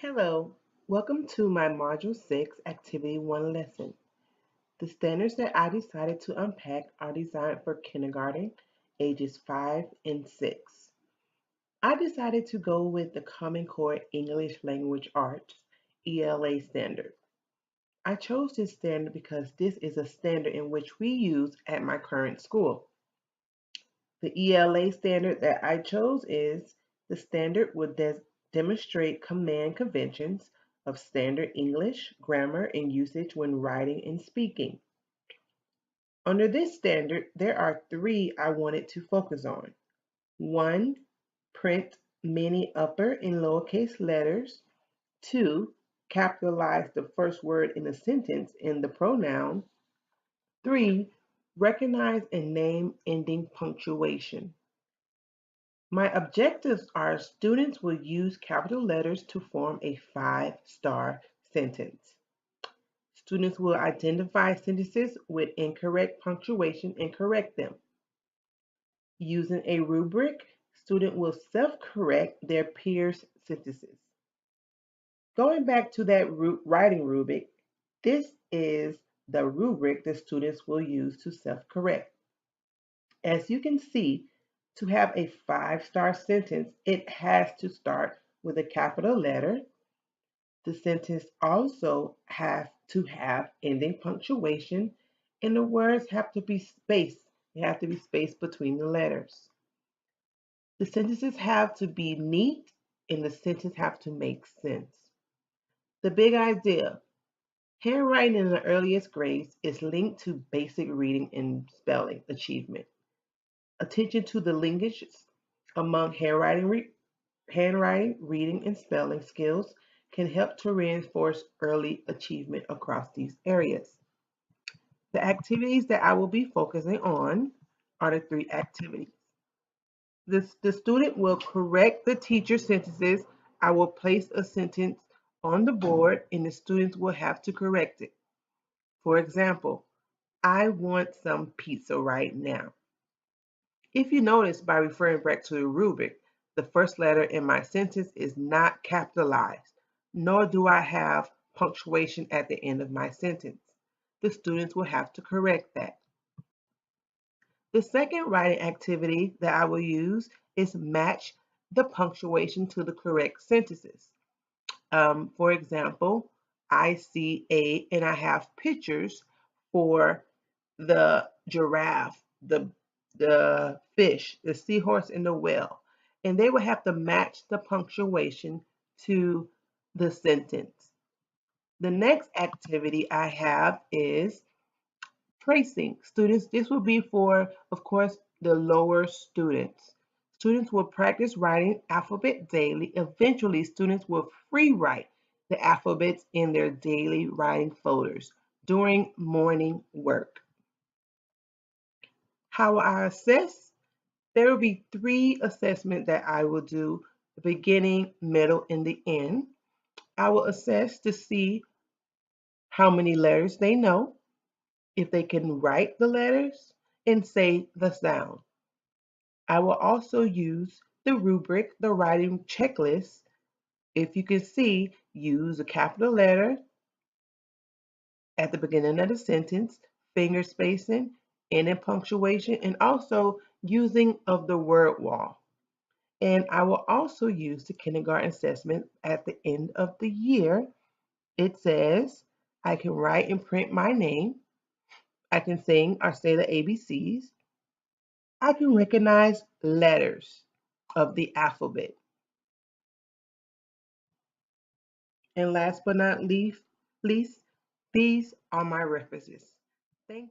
Hello, welcome to my Module 6 Activity 1 lesson. The standards that I decided to unpack are designed for kindergarten, ages 5 and 6. I decided to go with the Common Core English Language Arts ELA standard. I chose this standard because this is a standard in which we use at my current school. The ELA standard that I chose is the standard would demonstrate command conventions of standard English, grammar, and usage when writing and speaking. Under this standard, there are three I wanted to focus on. One, print many upper and lowercase letters. Two, capitalize the first word in a sentence in the pronoun. Three, recognize and name ending punctuation. My objectives are students will use capital letters to form a 5-star sentence. Students will identify sentences with incorrect punctuation and correct them. Using a rubric, student will self-correct their peers' sentences. Going back to that writing rubric, this is the rubric the students will use to self-correct. As you can see, to have a 5-star sentence, it has to start with a capital letter. The sentence also has to have ending punctuation, and the words have to be spaced. They have to be spaced between the letters. The sentences have to be neat, and the sentence have to make sense. The big idea: handwriting in the earliest grades is linked to basic reading and spelling achievement. Attention to the linkages among handwriting, reading, and spelling skills can help to reinforce early achievement across these areas. The activities that I will be focusing on are the three activities. The student will correct the teacher's sentences. I will place a sentence on the board and the students will have to correct it. For example, I want some pizza right now. If you notice, by referring back to the rubric, the first letter in my sentence is not capitalized, nor do I have punctuation at the end of my sentence. The students will have to correct that. The second writing activity that I will use is match the punctuation to the correct sentences. For example, I see and I have pictures for the giraffe, the fish, the seahorse, and the whale. And they will have to match the punctuation to the sentence. The next activity I have is tracing. Students, this will be for, of course, the lower students. Students will practice writing alphabet daily. Eventually, students will free write the alphabets in their daily writing folders during morning work. How will I assess? There will be 3 assessments that I will do: the beginning, middle, and the end. I will assess to see how many letters they know, if they can write the letters, and say the sound. I will also use the rubric, the writing checklist. If you can see, use a capital letter at the beginning of the sentence, finger spacing, and in punctuation, and also using of the word wall. And I will also use the kindergarten assessment at the end of the year. It says I can write and print my name. I can sing or say the ABCs. I can recognize letters of the alphabet. And last but not least, these are my references. Thank you.